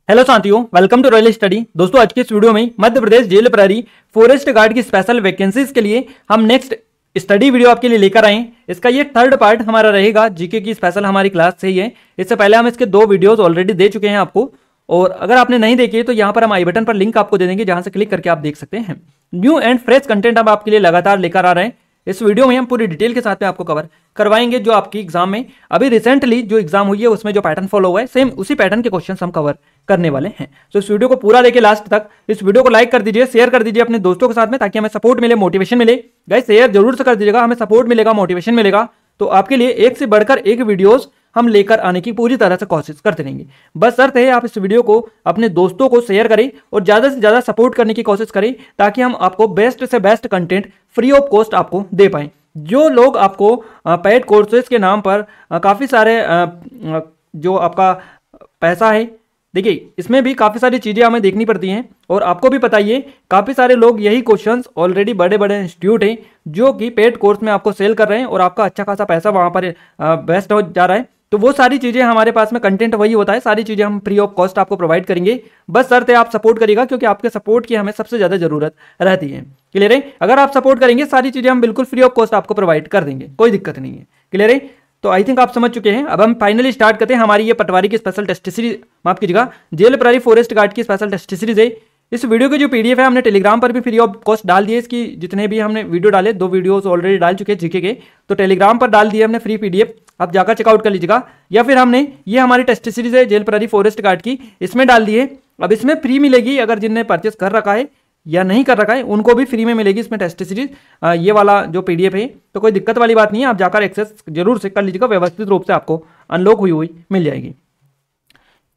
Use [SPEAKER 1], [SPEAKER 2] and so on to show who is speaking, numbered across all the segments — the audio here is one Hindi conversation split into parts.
[SPEAKER 1] हेलो साथियों, वेलकम टू रॉयल स्टडी। दोस्तों, आज के इस वीडियो में मध्य प्रदेश जेल प्रहरी फॉरेस्ट गार्ड की स्पेशल वैकेंसीज के लिए हम नेक्स्ट स्टडी वीडियो आपके लिए लेकर आए। इसका ये थर्ड पार्ट हमारा रहेगा। जीके की स्पेशल हमारी क्लास से ही है। इससे पहले हम इसके 2 वीडियोस ऑलरेडी दे चुके हैं आपको, और अगर आपने नहीं देखे तो यहाँ पर हम आई बटन पर लिंक आपको दे देंगे, जहां से क्लिक करके आप देख सकते हैं। न्यू एंड फ्रेश कंटेंट हम आपके लिए लगातार लेकर आ रहे हैं। इस वीडियो में हम पूरी डिटेल के साथ में आपको कवर करवाएंगे जो आपकी एग्जाम में अभी रिसेंटली जो एग्जाम हुई है उसमें जो पैटर्न फॉलो हुआ है, सेम उसी पैटर्न के क्वेश्चन हम कवर करने वाले हैं। तो इस वीडियो को पूरा देखिए लास्ट तक। इस वीडियो को लाइक कर दीजिए, शेयर कर दीजिए अपने दोस्तों के साथ में, ताकि हमें सपोर्ट मिले, मोटिवेशन मिले। गाइस शेयर जरूर से कर दीजिएगा, हमें सपोर्ट मिलेगा, मोटिवेशन मिलेगा, तो आपके लिए एक से बढ़कर एक वीडियोस हम लेकर आने की पूरी तरह से कोशिश करते रहेंगे। बस शर्त है आप इस वीडियो को अपने दोस्तों को शेयर करें और ज्यादा से ज्यादा सपोर्ट करने की कोशिश करें, ताकि हम आपको बेस्ट से best content free of cost आपको दे पाएं। जो लोग आपको पेड कोर्सेज के नाम पर काफ़ी सारे जो आपका पैसा है, देखिए इसमें भी काफ़ी सारी चीज़ें हमें देखनी पड़ती हैं, और आपको भी पता ही है काफ़ी सारे लोग यही क्वेश्चंस ऑलरेडी बड़े बड़े इंस्टीट्यूट हैं जो कि पेड कोर्स में आपको सेल कर रहे हैं, और आपका अच्छा खासा पैसा वहाँ पर वेस्ट हो जा रहा है। तो वो सारी चीज़ें हमारे पास में कंटेंट वही होता है, सारी चीज़ें हम फ्री ऑफ कॉस्ट आपको प्रोवाइड करेंगे। बस शर्त है आप सपोर्ट करिएगा, क्योंकि आपके सपोर्ट की हमें सबसे ज़्यादा ज़रूरत रहती है। क्लियर है? अगर आप सपोर्ट करेंगे सारी चीज़ें हम बिल्कुल फ्री ऑफ कॉस्ट आपको प्रोवाइड कर देंगे, कोई दिक्कत नहीं है। क्लियर है? तो आई थिंक आप समझ चुके हैं। अब हम फाइनली स्टार्ट करते हैं हमारी ये पटवारी की स्पेशल टेस्ट सीरीज, माफ कीजिएगा, जेल प्रहरी फॉरेस्ट गार्ड की स्पेशल टेस्ट सीरीज है। इस वीडियो की जो पीडीएफ है हमने टेलीग्राम पर भी फ्री ऑफ कॉस्ट डाल दिए। इसकी जितने भी हमने वीडियो डाले, 2 वीडियोस ऑलरेडी डाल चुके हैं जीके के, तो टेलीग्राम पर डाल दिए हमने फ्री पीडीएफ, आप जाकर चेकआउट कर लीजिएगा। या फिर हमने ये हमारी टेस्ट सीरीज है जेल प्रहरी फॉरेस्ट गार्ड की, इसमें डाल दिए। अब इसमें फ्री मिलेगी, अगर जिनने परचेस कर रखा है या नहीं कर रखा है उनको भी फ्री में मिलेगी इसमें टेस्ट सीरीज, ये वाला जो पीडीएफ है। तो कोई दिक्कत वाली बात नहीं है, आप जाकर एक्सेस जरूर से कर लीजिएगा, व्यवस्थित रूप से आपको अनलॉक हुई मिल जाएगी।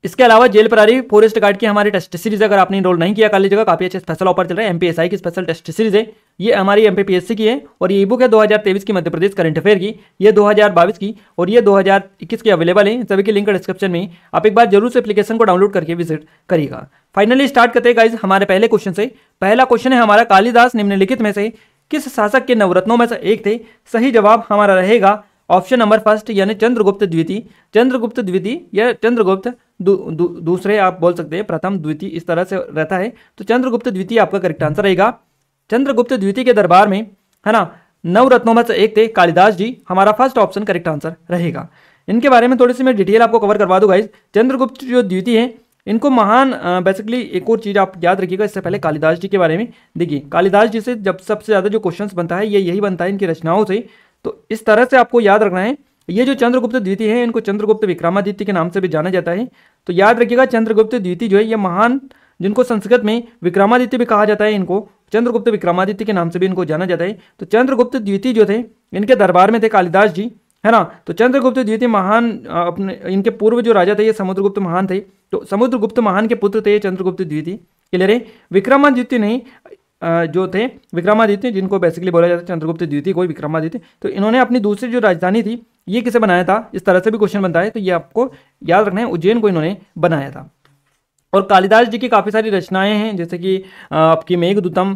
[SPEAKER 1] इसके अलावा जेल प्रहरी फॉरेस्ट गार्ड की हमारी टेस्ट सीरीज अगर आपने इनरोल नहीं किया कर लीजिएगा, काफी अच्छे स्पेशल ऑफर चल रहा है। एमपीएसआई की स्पेशल टेस्ट सीरीज है, ये हमारी एमपीपीएससी की है, और ये ई बुक है 2023 की मध्य प्रदेश करंट अफेयर की, ये 2022 की, और ये 2021 की अवेलेबल है। सभी की लिंक डिस्क्रिप्शन में, आप एक बार जरूर से एप्लीकेशन को डाउनलोड करके विजिट करिएगा। फाइनली स्टार्ट करते हैं गाइज हमारे पहले क्वेश्चन से। पहला क्वेश्चन है हमारा, कालिदास निम्नलिखित में से किस शासक के नवरत्नों में से एक थे? सही जवाब हमारा रहेगा ऑप्शन नंबर फर्स्ट, यानी चंद्रगुप्त द्वितीय। चंद्रगुप्त द्वितीय या चंद्रगुप्त दूसरे आप बोल सकते हैं, प्रथम द्वितीय इस तरह से रहता है, तो चंद्रगुप्त द्वितीय आपका करेक्ट आंसर रहेगा। चंद्रगुप्त द्वितीय के दरबार में, है ना, नवरत्नों में से एक थे कालिदास जी, हमारा फर्स्ट ऑप्शन करेक्ट आंसर रहेगा। इनके बारे में थोड़ी सी मैं डिटेल आपको कवर करवा दूं गाइज। चंद्रगुप्त जो द्वितीय है, इनको महान बेसिकली एक और चीज़ आप याद रखिएगा इससे पहले कालिदास जी के बारे में। देखिए कालिदास जी से जब सबसे ज़्यादा जो क्वेश्चंस बनता है ये यही बनता है इनकी रचनाओं से, तो इस तरह से आपको याद रखना है। ये जो चंद्रगुप्त द्वितीय है, इनको चंद्रगुप्त विक्रमादित्य के नाम से भी जाना जाता है, तो याद रखिएगा चंद्रगुप्त द्वितीय जो है ये महान, जिनको संस्कृत में विक्रमादित्य भी कहा जाता है, इनको चंद्रगुप्त विक्रमादित्य के नाम से भी इनको जाना जाता है। तो चंद्रगुप्त द्वितीय जो थे इनके दरबार में थे कालिदास जी, है ना। तो चंद्रगुप्त द्वितीय महान, अपने इनके पूर्व जो राजा थे ये समुद्रगुप्त महान थे, तो समुद्रगुप्त महान के पुत्र थे चंद्रगुप्त द्वितीय। क्लियर है? विक्रमादित्य नहीं जो थे, विक्रमादित्य जिनको बेसिकली बोला जाता है चंद्रगुप्त द्वितीय कोई विक्रमादित्य, तो इन्होंने अपनी दूसरी जो राजधानी थी ये किसे बनाया था, इस तरह से भी क्वेश्चन बनता है, तो ये आपको याद रखना है, उज्जैन को इन्होंने बनाया था। और कालिदास जी की काफ़ी सारी रचनाएं हैं, जैसे कि आपकी मेघदूतम,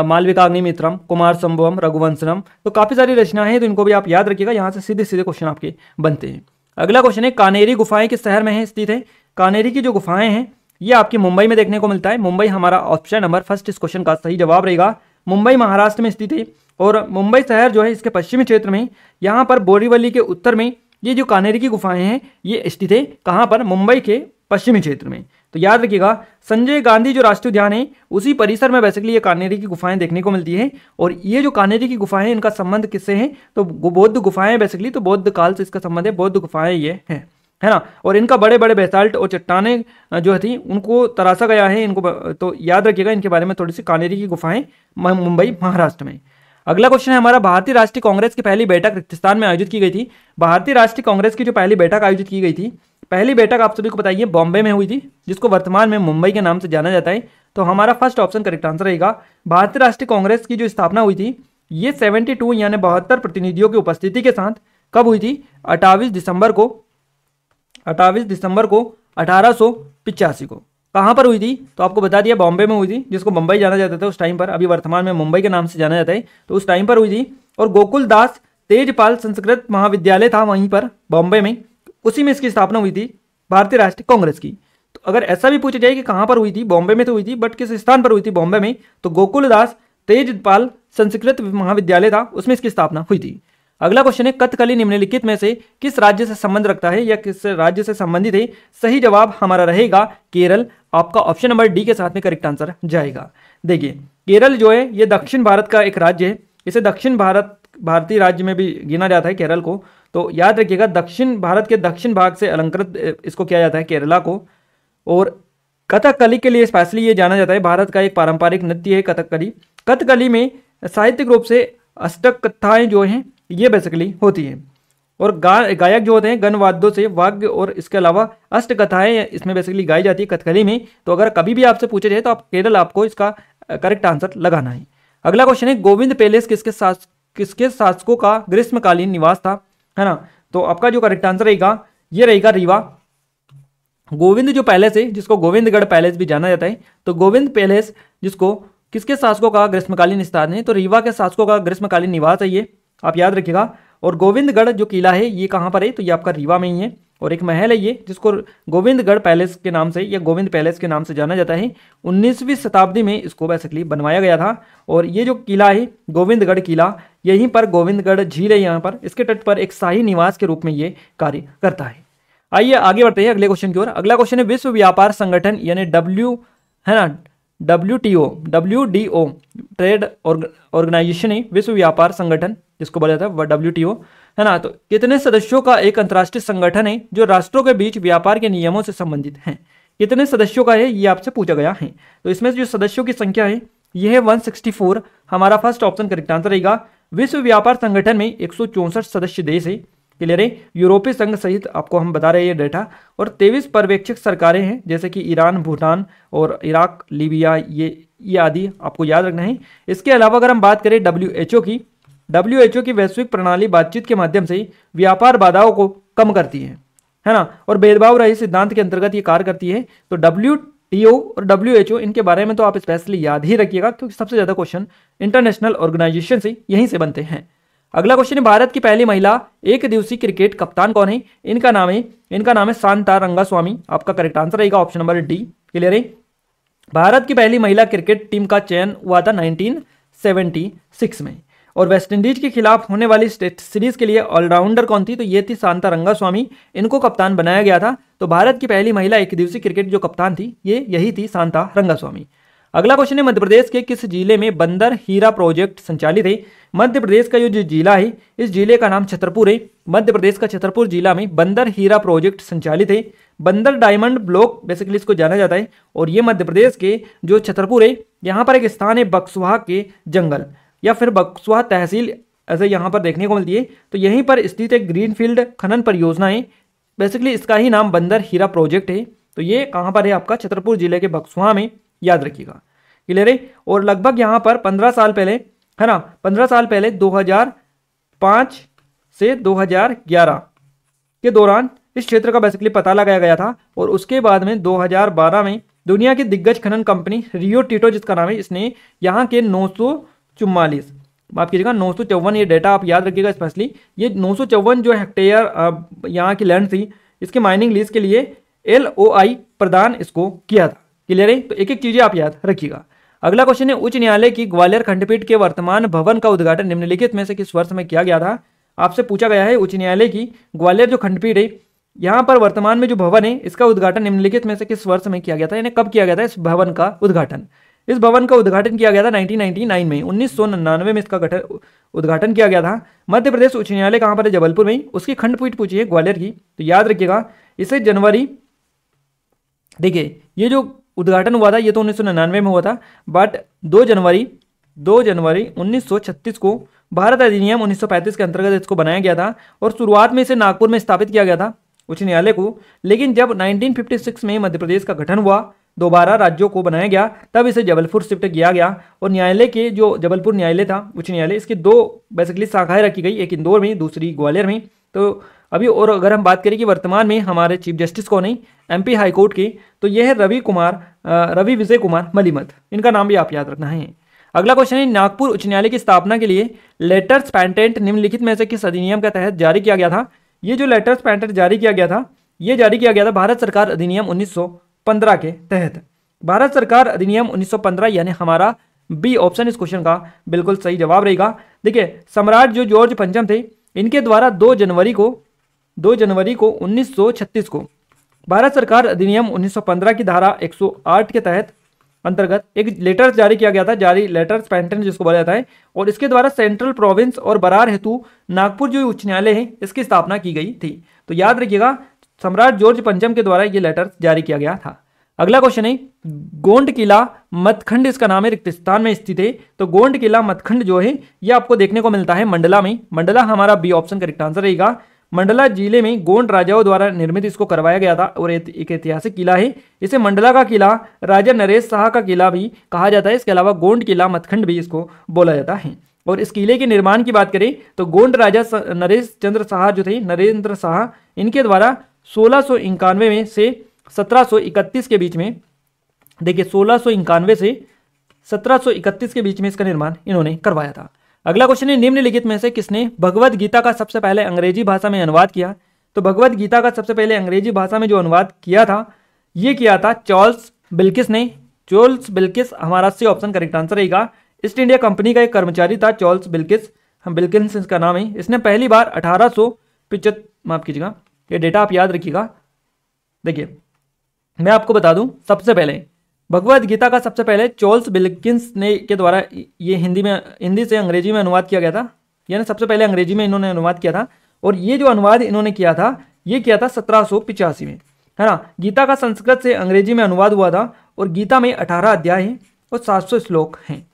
[SPEAKER 1] मालविकाग्निमित्रम, कुमार संभवम, रघुवंशनम, तो काफ़ी सारी रचनाएं हैं, तो इनको भी आप याद रखिएगा। यहाँ से सीधे सीधे क्वेश्चन आपके बनते हैं। अगला क्वेश्चन है, कानेरी गुफाएं किस शहर में है स्थित है? कानेरी की जो गुफाएं हैं ये आपकी मुंबई में देखने को मिलता है। मुंबई हमारा ऑप्शन नंबर फर्स्ट इस क्वेश्चन का सही जवाब रहेगा। मुंबई महाराष्ट्र में स्थित है, और मुंबई शहर जो है इसके पश्चिमी क्षेत्र में, यहाँ पर बोरीवली के उत्तर में ये जो कानेरी की गुफाएं हैं ये स्थित है। कहाँ पर? मुंबई के पश्चिमी क्षेत्र में। तो याद रखिएगा संजय गांधी जो राष्ट्रीय उद्यान है उसी परिसर में बेसिकली ये कानेरी की गुफाएं देखने को मिलती है। और ये जो कानेरी की गुफाएं हैं इनका संबंध किससे है? तो बौद्ध गुफाएं बेसिकली, तो बौद्ध काल से इसका संबंध है, बौद्ध गुफाएं ये है ना। और इनका बड़े बड़े बेसाल्ट और चट्टानें जो थी उनको तराशा गया है इनको, तो याद रखिएगा इनके बारे में थोड़ी सी, कानेरी की गुफाएं मुंबई महाराष्ट्र में। अगला क्वेश्चन है हमारा, भारतीय राष्ट्रीय कांग्रेस की पहली बैठक रिक्तिस्तान में आयोजित की गई थी। भारतीय राष्ट्रीय कांग्रेस की जो पहली बैठक आयोजित की गई थी, पहली बैठक आप सभी को बताइए बॉम्बे में हुई थी, जिसको वर्तमान में मुंबई के नाम से जाना जाता है। तो हमारा फर्स्ट ऑप्शन करेक्ट आंसर रहेगा। भारतीय राष्ट्रीय कांग्रेस की जो स्थापना हुई थी ये 72 यानी 72 प्रतिनिधियों की उपस्थिति के साथ कब हुई थी? 28 दिसंबर को 1885 को। कहाँ पर हुई थी? तो आपको बता दिया बॉम्बे में हुई थी, जिसको मुंबई जाना जाता था उस टाइम पर, अभी वर्तमान में मुंबई के नाम से जाना जाता है, तो उस टाइम पर हुई थी। और गोकुल दास तेजपाल संस्कृत महाविद्यालय था वहीं पर बॉम्बे में, उसी में इसकी स्थापना हुई थी भारतीय राष्ट्रीय कांग्रेस की। तो अगर ऐसा भी पूछा जाए कि कहाँ पर हुई थी, बॉम्बे में तो हुई थी, बट किस स्थान पर हुई थी बॉम्बे में, तो गोकुलदास तेजपाल संस्कृत महाविद्यालय था, उसमें इसकी स्थापना हुई थी। अगला क्वेश्चन है कथकली निम्नलिखित में से किस राज्य से संबंध रखता है या किस राज्य से संबंधित है? सही जवाब हमारा रहेगा केरल। आपका ऑप्शन नंबर डी के साथ में करेक्ट आंसर जाएगा। देखिए केरल जो है ये दक्षिण भारत का एक राज्य है, इसे दक्षिण भारतीय राज्य में भी गिना जाता है केरल को। तो याद रखिएगा दक्षिण भारत के दक्षिण भाग से अलंकृत इसको किया जाता है केरला को। और कथकली के लिए स्पेशली ये जाना जाता है, भारत का एक पारंपरिक नृत्य है कथकली। कथकली में साहित्यिक रूप से अष्टक कथाएं जो हैं ये बेसिकली होती हैं, और गायक जो होते हैं गण वाद्यों से वाद्य, और इसके अलावा अष्ट कथाएं इसमें बेसिकली गाई जाती है कथकली में। तो अगर कभी भी आपसे पूछे जाए तो आप केरल आपको इसका करेक्ट आंसर लगाना है। अगला क्वेश्चन है गोविंद पैलेस किसके शासकों का ग्रीष्मकालीन निवास था, है ना? तो आपका जो करेक्ट आंसर रहेगा ये रहेगा रीवा। गोविंद जो पैलेस है जिसको गोविंदगढ़ पैलेस भी जाना जाता है, तो गोविंद पैलेस जिसको किसके शासकों का ग्रीष्मकालीन स्थान है, तो रीवा के शासकों का ग्रीष्मकालीन निवास है ये, आप याद रखिएगा। और गोविंदगढ़ जो किला है ये कहाँ पर है, तो ये आपका रीवा में ही है। और एक महल है ये जिसको गोविंदगढ़ पैलेस के नाम से या गोविंद पैलेस के नाम से जाना जाता है। 19वीं शताब्दी में इसको बेसिकली बनवाया गया था। और ये जो किला है गोविंदगढ़ किला, यहीं पर गोविंदगढ़ झील है, यहाँ पर इसके तट पर एक शाही निवास के रूप में ये कार्य करता है। आइए आगे बढ़ते हैं अगले क्वेश्चन की ओर। अगला क्वेश्चन है विश्व व्यापार संगठन यानी WTO ट्रेड ऑर्गेनाइजेशन है, विश्व व्यापार संगठन जिसको बोला जाता है WTO, है ना? तो कितने सदस्यों का एक अंतर्राष्ट्रीय संगठन है जो राष्ट्रों के बीच व्यापार के नियमों से संबंधित हैं? कितने सदस्यों का है ये आपसे पूछा गया है। तो इसमें जो सदस्यों की संख्या है ये है 164। हमारा फर्स्ट ऑप्शन करेक्ट आंसर रहेगा। विश्व व्यापार संगठन में 164 सदस्य देश है, क्लियर है। यूरोपीय संघ सहित आपको हम बता रहे हैं डेटा। और 23 पर्यवेक्षक सरकारें हैं जैसे कि ईरान, भूटान और इराक, लीबिया, ये आदि आपको याद रखना है। इसके अलावा अगर हम बात करें WHO की वैश्विक प्रणाली बातचीत के माध्यम से व्यापार बाधाओं को कम करती है ना, और भेदभाव रहित सिद्धांत के अंतर्गत ये कार्य करती है। तो WTO और WHO इनके बारे में तो आप स्पेशली याद ही रखिएगा क्योंकि सबसे ज्यादा क्वेश्चन इंटरनेशनल ऑर्गेनाइजेशन से यहीं से बनते हैं। अगला क्वेश्चन है भारत की पहली महिला एक दिवसीय क्रिकेट कप्तान कौन है? इनका नाम है शांता रंगास्वामी। आपका करेक्ट आंसर रहेगा ऑप्शन नंबर डी, क्लियर है। भारत की पहली महिला क्रिकेट टीम का चयन हुआ था 1976 में। और वेस्टइंडीज के खिलाफ होने वाली टेस्ट सीरीज के लिए ऑलराउंडर कौन थी? तो ये थी शांता रंगास्वामी, इनको कप्तान बनाया गया था। तो भारत की पहली महिला एक दिवसीय क्रिकेट जो कप्तान थी ये यही थी, शांता रंगास्वामी। अगला क्वेश्चन है मध्य प्रदेश के किस जिले में बंदर हीरा प्रोजेक्ट संचालित है? मध्य प्रदेश का जो जिला है इस जिले का नाम छतरपुर है। मध्य प्रदेश का छतरपुर जिला में बंदर हीरा प्रोजेक्ट संचालित है। बंदर डायमंड ब्लॉक बेसिकली इसको जाना जाता है। और ये मध्य प्रदेश के जो छतरपुर है यहाँ पर एक स्थान है बक्सवाहा के जंगल या फिर बक्सवाहा तहसील ऐसे यहाँ पर देखने को मिलती है। तो यहीं पर स्थित एक ग्रीनफील्ड खनन परियोजना है, बेसिकली इसका ही नाम बंदर हीरा प्रोजेक्ट है। तो ये कहाँ पर है? आपका छतरपुर जिले के बक्सवाहा में, याद रखिएगा, क्लियर है। और लगभग यहाँ पर 15 साल पहले, है ना, 15 साल पहले 2005 से 2011 के दौरान इस क्षेत्र का बेसिकली पता लगाया गया था। और उसके बाद में 2012 में दुनिया की दिग्गज खनन कंपनी रियो टिंटो जिसका नाम है, इसने यहाँ के 944 माफ कीजिएगा 954, ये डेटा आप याद रखिएगा स्पेशली, ये 954 जो हेक्टेयर यहाँ की लैंड थी इसके माइनिंग लीज के लिए LOI प्रदान इसको किया था, क्लियर है। तो एक एक चीजें आप याद रखिएगा। अगला क्वेश्चन है उच्च न्यायालय की ग्वालियर खंडपीठ के वर्तमान भवन का उद्घाटन निम्नलिखित में से किस वर्ष में किया गया था? आपसे पूछा गया है उच्च न्यायालय की ग्वालियर जो खंडपीठ है यहाँ पर वर्तमान में जो भवन है इसका उद्घाटन निम्नलिखित में से किस वर्ष में किया गया था, यानी कब किया गया था इस भवन का उद्घाटन? इस भवन का उद्घाटन किया गया था 1999 में, 1999 में इसका उद्घाटन किया गया था। मध्य प्रदेश उच्च न्यायालय कहाँ पर है? जबलपुर में। उसकी खंडपीठ पूछी है ग्वालियर की, तो याद रखिएगा इसे जनवरी, देखिए ये जो उद्घाटन हुआ था ये तो 1999 में हुआ था, बट 2 जनवरी 1936 को भारत अधिनियम 1935 के अंतर्गत इसको बनाया गया था। और शुरुआत में इसे नागपुर में स्थापित किया गया था उच्च न्यायालय को, लेकिन जब 1956 में मध्य प्रदेश का गठन हुआ, दोबारा राज्यों को बनाया गया, तब इसे जबलपुर शिफ्ट किया गया। और न्यायालय के जो जबलपुर न्यायालय था उच्च न्यायालय, इसकी 2 बेसिकली शाखाएं रखी गई, एक इंदौर में दूसरी ग्वालियर में। तो अभी और अगर हम बात करें कि वर्तमान में हमारे चीफ जस्टिस कौन है MP हाईकोर्ट के, तो यह है रवि विजय कुमार मलिमत, इनका नाम भी आप याद रखना है। अगला क्वेश्चन है नागपुर उच्च न्यायालय की स्थापना के लिए लेटर्स पेटेंट निम्नलिखित में से किस अधिनियम के तहत जारी किया गया था? ये जो लेटर्स पेटेंट जारी किया गया था, ये जारी किया गया था भारत सरकार अधिनियम 1915 के तहत। भारत सरकार अधिनियम 1915 यानी हमारा बी ऑप्शन इस क्वेश्चन का बिल्कुल सही जवाब रहेगा। देखिए सम्राट जो जॉर्ज पंचम थे, इनके द्वारा 2 जनवरी को 1936 को भारत सरकार अधिनियम 1915 की धारा 108 के तहत अंतर्गत एक लेटर जारी किया गया था, जारी लेटर्स पेटेंट जिसको बोला जाता है, और इसके द्वारा सेंट्रल प्रोविंस और बरार हेतु नागपुर जो उच्च न्यायालय है इसकी स्थापना की गई थी। तो याद रखिएगा सम्राट जॉर्ज पंचम के द्वारा ये लेटर जारी किया गया था। अगला क्वेश्चन है गोंड किला मतखंड इसका नाम है, रिक्तिस्तान में स्थित है। तो गोंड किला मतखंड जो है ये आपको देखने को मिलता है मंडला में। मंडला हमारा बी ऑप्शन करेक्ट आंसर रहेगा। मंडला जिले में गोंड राजाओं द्वारा निर्मित इसको करवाया गया था और एक ऐतिहासिक किला है। इसे मंडला का किला, राजा नरेश शाह का किला भी कहा जाता है। इसके अलावा गोंड किला मतखंड भी इसको बोला जाता है। और इस किले के निर्माण की बात करें तो गोंड राजा नरेश चंद्र शाह जो थे, नरेंद्र शाह, इनके द्वारा 1691 में से 1731 के बीच में, देखिए 1691 से 1731 के बीच में इसका निर्माण इन्होंने करवाया था। अगला क्वेश्चन है निम्नलिखित में से किसने भगवद गीता का सबसे पहले अंग्रेजी भाषा में अनुवाद किया। तो भगवद गीता का सबसे पहले अंग्रेजी भाषा में जो अनुवाद किया था ये किया था चार्ल्स बिल्किस ने। चार्ल्स बिल्किस हमारा सी ऑप्शन करेक्ट आंसर रहेगा। ईस्ट इंडिया कंपनी का एक कर्मचारी था चार्ल्स बिल्किस, हम बिल्किंस इसका नाम है। इसने पहली बार 1875, माफ कीजिएगा ये डेटा आप याद रखिएगा। देखिए मैं आपको बता दूं, सबसे पहले भगवद गीता का सबसे पहले चार्ल्स बिल्किंस ने के द्वारा ये हिंदी से अंग्रेजी में अनुवाद किया गया था, यानी सबसे पहले अंग्रेजी में इन्होंने अनुवाद किया था। और ये जो अनुवाद इन्होंने किया था ये किया था 1785 में, है ना। गीता का संस्कृत से अंग्रेजी में अनुवाद हुआ था और गीता में 18 अध्याय हैं और 700 श्लोक हैं।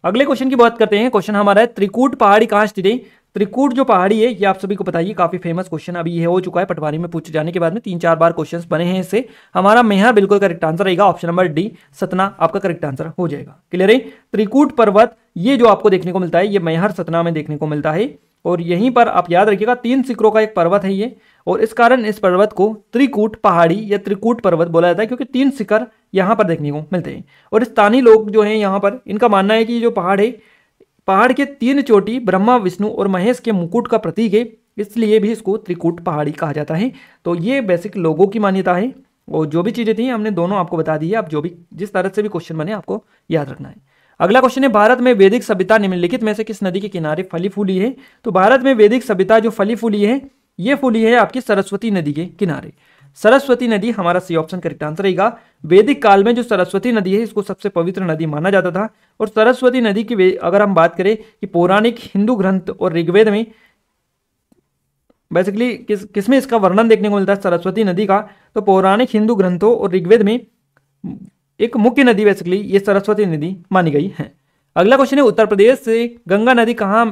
[SPEAKER 1] अगले क्वेश्चन की बात करते हैं। क्वेश्चन हमारा है त्रिकूट पहाड़ी कहाँ स्थित है। त्रिकूट जो पहाड़ी है ये आप सभी को बताइए, काफी फेमस क्वेश्चन अभी ये हो चुका है, पटवारी में पूछे जाने के बाद में 3-4 बार क्वेश्चंस बने हैं इससे। हमारा मैहर बिल्कुल करेक्ट आंसर रहेगा। ऑप्शन नंबर डी सतना आपका करेक्ट आंसर हो जाएगा। क्लियर है। त्रिकूट पर्वत ये जो आपको देखने को मिलता है ये मैहर सतना में देखने को मिलता है। और यहीं पर आप याद रखिएगा 3 शिखरों का एक पर्वत है ये, और इस कारण इस पर्वत को त्रिकूट पहाड़ी या त्रिकूट पर्वत बोला जाता है क्योंकि 3 शिखर यहाँ पर देखने को मिलते हैं। और स्थानीय लोग जो हैं यहाँ पर, इनका मानना है कि जो पहाड़ है, पहाड़ के 3 चोटी ब्रह्मा विष्णु और महेश के मुकुट का प्रतीक है, इसलिए भी इसको त्रिकूट पहाड़ी कहा जाता है। तो ये बेसिक लोगों की मान्यता है और जो भी चीजें थी हमने दोनों आपको बता दी है। आप जो भी जिस तरह से भी क्वेश्चन बने आपको याद रखना है। अगला क्वेश्चन है भारत में वैदिक सभ्यता निम्नलिखित में से किस नदी के किनारे फली फूली है। तो भारत में वैदिक सभ्यता जो फली फूली है ये फूली है आपकी सरस्वती नदी के किनारे। सरस्वती नदी हमारा सी ऑप्शन करेक्ट आंसर रहेगा। वैदिक काल में जो सरस्वती नदी है इसको सबसे पवित्र नदी माना जाता था। और सरस्वती नदी की अगर हम बात करें कि पौराणिक हिंदू ग्रंथ और ऋग्वेद में बेसिकली किसमें इसका वर्णन देखने को मिलता है सरस्वती नदी का, तो पौराणिक हिंदू ग्रंथों और ऋग्वेद में एक मुख्य नदी बेसिकली ये सरस्वती नदी मानी गई है। अगला क्वेश्चन है उत्तर प्रदेश से गंगा नदी कहाँ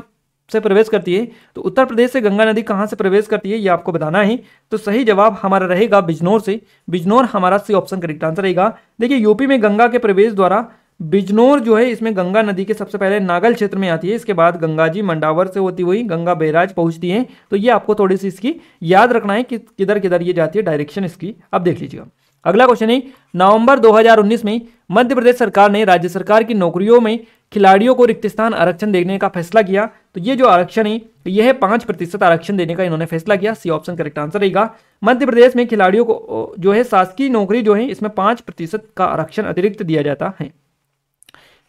[SPEAKER 1] से प्रवेश करती है। तो उत्तर प्रदेश से गंगा नदी कहाँ से प्रवेश करती है ये आपको बताना है। तो सही जवाब हमारा रहेगा बिजनौर से। बिजनौर हमारा सी ऑप्शन करेक्ट आंसर रहेगा। देखिए यूपी में गंगा के प्रवेश द्वारा बिजनौर जो है इसमें गंगा नदी के सबसे पहले नागल क्षेत्र में आती है, इसके बाद गंगा जी मंडावर से होती हुई गंगा बैराज पहुंचती है। तो ये आपको थोड़ी सी इसकी याद रखना है कि किधर किधर ये जाती है, डायरेक्शन इसकी आप देख लीजिएगा। अगला क्वेश्चन है नवंबर 2019 में मध्य प्रदेश सरकार ने राज्य सरकार की नौकरियों में खिलाड़ियों को रिक्त स्थान आरक्षण देने का फैसला किया। तो ये जो आरक्षण है यह 5% आरक्षण देने का इन्होंने फैसला किया। सी ऑप्शन करेक्ट आंसर रहेगा। मध्य प्रदेश में खिलाड़ियों को जो है शासकीय नौकरी जो है इसमें 5% का आरक्षण अतिरिक्त दिया जाता है।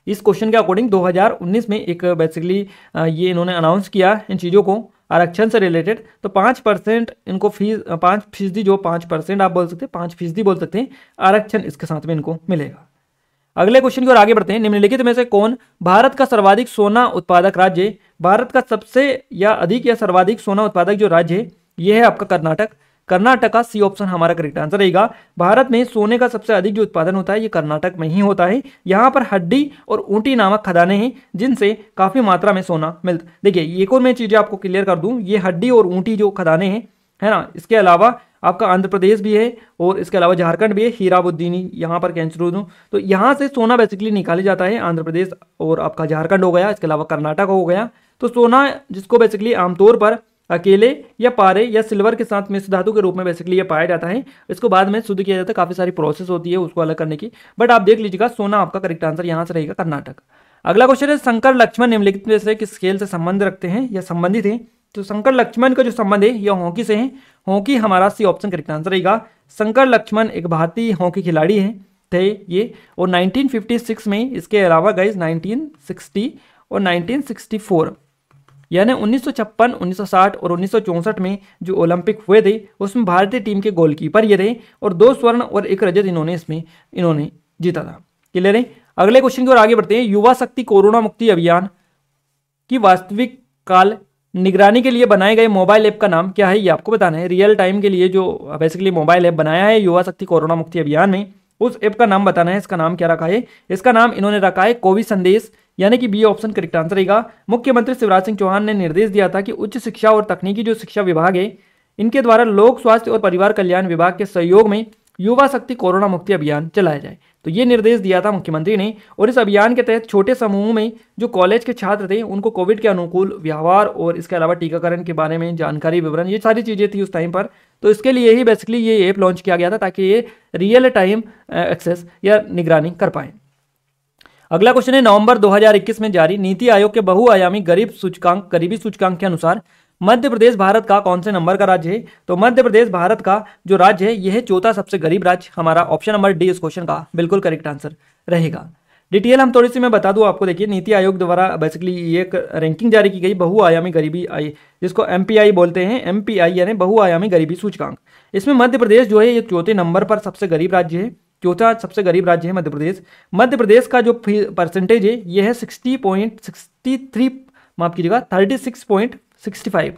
[SPEAKER 1] इस क्वेश्चन के अकॉर्डिंग 2019 में एक बेसिकली ये इन्होंने अनाउंस किया इन चीज़ों को आरक्षण से रिलेटेड। तो 5% इनको फीस 5% जो 5% आप बोल सकते हैं 5% बोल सकते हैं आरक्षण इसके साथ में इनको मिलेगा। अगले क्वेश्चन की ओर आगे बढ़ते हैं। निम्नलिखित में से कौन भारत का सर्वाधिक सोना उत्पादक राज्य है। भारत का सबसे या अधिक या सर्वाधिक सोना उत्पादक जो राज्य है यह है आपका कर्नाटक। कर्नाटक का सी ऑप्शन हमारा करेक्ट आंसर रहेगा। भारत में सोने का सबसे अधिक जो उत्पादन होता है ये कर्नाटक में ही होता है। यहाँ पर हड्डी और ऊंटी नामक खदानें हैं जिनसे काफी मात्रा में सोना मिलता है। देखिए एक और मैं चीजें आपको क्लियर कर दूं, ये हड्डी और ऊंटी जो खदानें हैं है ना, इसके अलावा आपका आंध्र प्रदेश भी है और इसके अलावा झारखंड भी है, हीराबुद्दीनी यहाँ पर कैंचरू। तो यहाँ से सोना बेसिकली निकाला जाता है। आंध्र प्रदेश और आपका झारखंड हो गया, इसके अलावा कर्नाटक हो गया। तो सोना जिसको बेसिकली आमतौर पर अकेले या पारे या सिल्वर के साथ मिश्र धातु के रूप में बेसिकली ये पाया जाता है। इसको बाद में शुद्ध किया जाता है, काफी सारी प्रोसेस होती है उसको अलग करने की, बट आप देख लीजिएगा सोना आपका करेक्ट आंसर यहाँ से रहेगा कर्नाटक। अगला क्वेश्चन है शंकर लक्ष्मण निम्नलिखित में से किस खेल से संबंध रखते हैं या संबंधित हैं। तो शंकर लक्ष्मण का जो संबंध है यह हॉकी से है। हॉकी हमारा सी ऑप्शन करेक्ट आंसर रहेगा। शंकर लक्ष्मण एक भारतीय हॉकी खिलाड़ी हैं थे ये, और 1956 में, इसके अलावा गाइज 1960 और 1964 यानी 1956, 1960 और 1964 में जो ओलंपिक हुए थे उसमें भारतीय टीम के गोलकीपर ये रहे, और 2 स्वर्ण और 1 रजत इन्होंने जीता था। क्लियर है। अगले क्वेश्चन की ओर आगे बढ़ते हैं। युवा शक्ति कोरोना मुक्ति अभियान की वास्तविक काल निगरानी के लिए बनाए गए मोबाइल ऐप का नाम क्या है, ये आपको बताना है। रियल टाइम के लिए जो बेसिकली मोबाइल ऐप बनाया है युवा शक्ति कोरोना मुक्ति अभियान में, उस ऐप का नाम बताना है। इसका नाम क्या रखा है? इसका नाम इन्होंने रखा है कोविड संदेश, यानी कि बी ऑप्शन करेक्ट आंसर रहेगा। मुख्यमंत्री शिवराज सिंह चौहान ने निर्देश दिया था कि उच्च शिक्षा और तकनीकी जो शिक्षा विभाग है इनके द्वारा लोक स्वास्थ्य और परिवार कल्याण विभाग के सहयोग में युवा शक्ति कोरोना मुक्ति अभियान चलाया जाए। तो ये निर्देश दिया था मुख्यमंत्री ने, और इस अभियान के तहत छोटे समूह में जो कॉलेज के छात्र थे उनको कोविड के अनुकूल व्यवहार और इसके अलावा टीकाकरण के बारे में जानकारी, विवरण, ये सारी चीज़ें थी उस टाइम पर। तो इसके लिए ही बेसिकली ये ऐप लॉन्च किया गया था ताकि ये रियल टाइम एक्सेस या निगरानी कर पाए। अगला क्वेश्चन है, नवंबर 2021 में जारी नीति आयोग के बहुआयामी गरीबी सूचकांक के अनुसार मध्य प्रदेश भारत का कौन से नंबर का राज्य है? तो मध्य प्रदेश भारत का जो राज्य है यह है 4था सबसे गरीब राज्य। हमारा ऑप्शन नंबर डी इस क्वेश्चन का बिल्कुल करेक्ट आंसर रहेगा। डिटेल हम थोड़ी सी मैं बता दूं आपको। देखिए, नीति आयोग द्वारा बेसिकली एक रैंकिंग जारी की गई बहुआयामी गरीबी जिसको MPI बोलते हैं, MPI यानी बहुआयामी गरीबी सूचकांक। इसमें मध्य प्रदेश जो है ये 4थे नंबर पर सबसे गरीब राज्य है, 4था सबसे गरीब राज्य है मध्य प्रदेश। मध्य प्रदेश का जो परसेंटेज है यह है 60.63, माफ कीजिएगा 36.65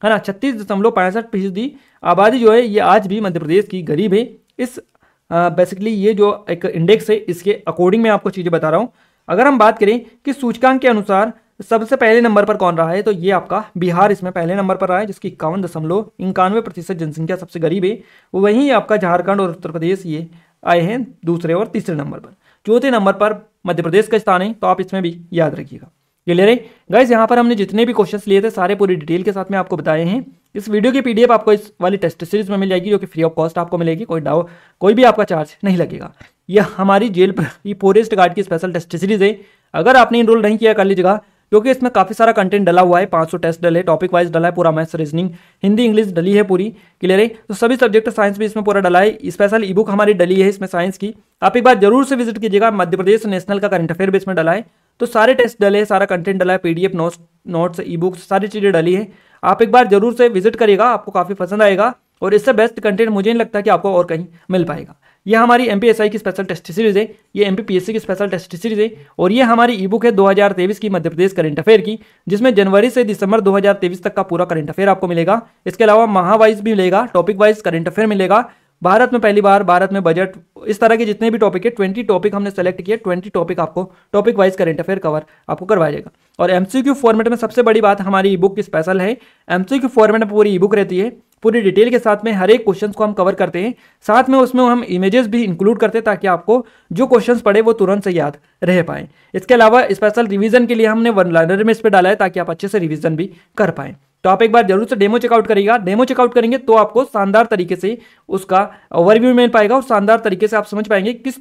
[SPEAKER 1] है ना, 36.65% आबादी जो है ये आज भी मध्य प्रदेश की गरीब है। इस बेसिकली ये जो एक इंडेक्स है इसके अकॉर्डिंग मैं आपको चीज़ें बता रहा हूँ। अगर हम बात करें कि सूचकांक के अनुसार सबसे पहले नंबर पर कौन रहा है, तो ये आपका बिहार इसमें पहले नंबर पर रहा है, जिसकी 51.91% जनसंख्या सबसे गरीब है। वहीं आपका झारखंड और उत्तर प्रदेश ये आए हैं दूसरे और तीसरे नंबर पर। 4थे नंबर पर मध्य प्रदेश का स्थान है, तो आप इसमें भी याद रखिएगा। क्लियर है गाइस। यहाँ पर हमने जितने भी क्वेश्चंस लिए थे सारे पूरी डिटेल के साथ में आपको बताए हैं। इस वीडियो की PDF आपको इस वाली टेस्ट सीरीज में मिल जाएगी, जो कि फ्री ऑफ कॉस्ट आपको मिलेगी, कोई भी आपका चार्ज नहीं लगेगा। यह हमारी फॉरेस्ट गार्ड की स्पेशल टेस्ट सीरीज है। अगर आपने इनरोल नहीं किया कर लीजिएगा, क्योंकि इसमें काफ़ी सारा कंटेंट डला हुआ है। 500 टेस्ट डले, टॉपिक वाइज डला है, पूरा मैथ्स, रीजनिंग, हिंदी, इंग्लिश डली है पूरी। क्लियर है। तो सभी सब्जेक्ट, साइंस भी इसमें पूरा डला है। स्पेशल ईबुक हमारी डली है इसमें साइंस की, आप एक बार जरूर से विजिट कीजिएगा। मध्य प्रदेश नेशनल का करंट अफेयर भी इसमें डला है। तो सारे टेस्ट डले हैं, सारा कंटेंट डला है, PDF नोट्स, ईबुक्स, सारी चीज़ें डली है। आप एक बार जरूर से विजिट करिएगा, आपको काफ़ी पसंद आएगा, और इससे बेस्ट कंटेंट मुझे नहीं लगता कि आपको और कहीं मिल पाएगा। यह हमारी MPSI की स्पेशल टेस्ट सीरीज है, ये MPPSC की स्पेशल टेस्ट सीरीज है, और ये हमारी ईबुक है 2023 की मध्य प्रदेश करंट अफेयर की, जिसमें जनवरी से दिसंबर 2023 तक का पूरा करंट अफेयर आपको मिलेगा। इसके अलावा माह वाइज भी मिलेगा, टॉपिक वाइज करंट अफेयर मिलेगा। भारत में पहली बार, भारत में बजट, इस तरह के जितने भी टॉपिक है 20 टॉपिक हमने सेलेक्ट किए, 20 टॉपिक आपको topic wise current affair cover आपको करवाया जाएगा। और MCQ फॉर्मेट में सबसे बड़ी बात हमारी ईबुक की स्पेशल है। MCQ फॉर्मेट में पूरी ईबुक रहती है, पूरी डिटेल के साथ में हर एक क्वेश्चन को हम कवर करते हैं, साथ में उसमें हम इमेजेस भी इंक्लूड करते हैं ताकि आपको जो क्वेश्चंस पढ़े वो तुरंत से याद रह पाए। इसके अलावा स्पेशल रिवीजन के लिए हमने वन लाइनर में इस पर डाला है ताकि आप अच्छे से रिवीजन भी कर पाएं। तो आप एक बार जरूर से डेमो चेकआउट करिएगा। डेमो चेकआउट करेंगे तो आपको शानदार तरीके से उसका ओवरव्यू मिल पाएगा, और शानदार तरीके से आप समझ पाएंगे किस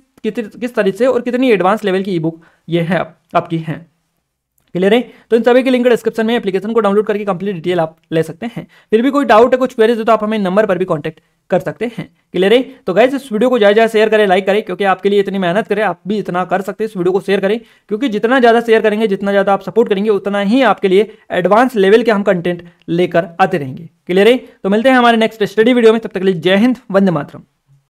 [SPEAKER 1] तरीके से और कितनी एडवांस लेवल की ईबुक ये है आपकी है। क्लियर है। तो इन सभी के लिंक डिस्क्रिप्शन में, एप्लीकेशन को डाउनलोड करके कंप्लीट डिटेल आप ले सकते हैं। फिर भी कोई डाउट है, कुछ क्वेरीज है, तो आप हमें नंबर पर भी कांटेक्ट कर सकते हैं। क्लियर है। तो गाइस इस वीडियो को ज़्यादा शेयर करें, लाइक करें, क्योंकि आपके लिए इतनी मेहनत करें, आप भी इतना कर सकते हैं। इस वीडियो को शेयर करें, क्योंकि जितना ज़्यादा शेयर करेंगे, जितना ज़्यादा आप सपोर्ट करेंगे, उतना ही आपके लिए एडवांस लेवल के हम कंटेंट लेकर आते रहेंगे। क्लियर है। तो मिलते हैं हमारे नेक्स्ट स्टडी वीडियो में, तब तक के लिए जय हिंद, वंदे मातरम।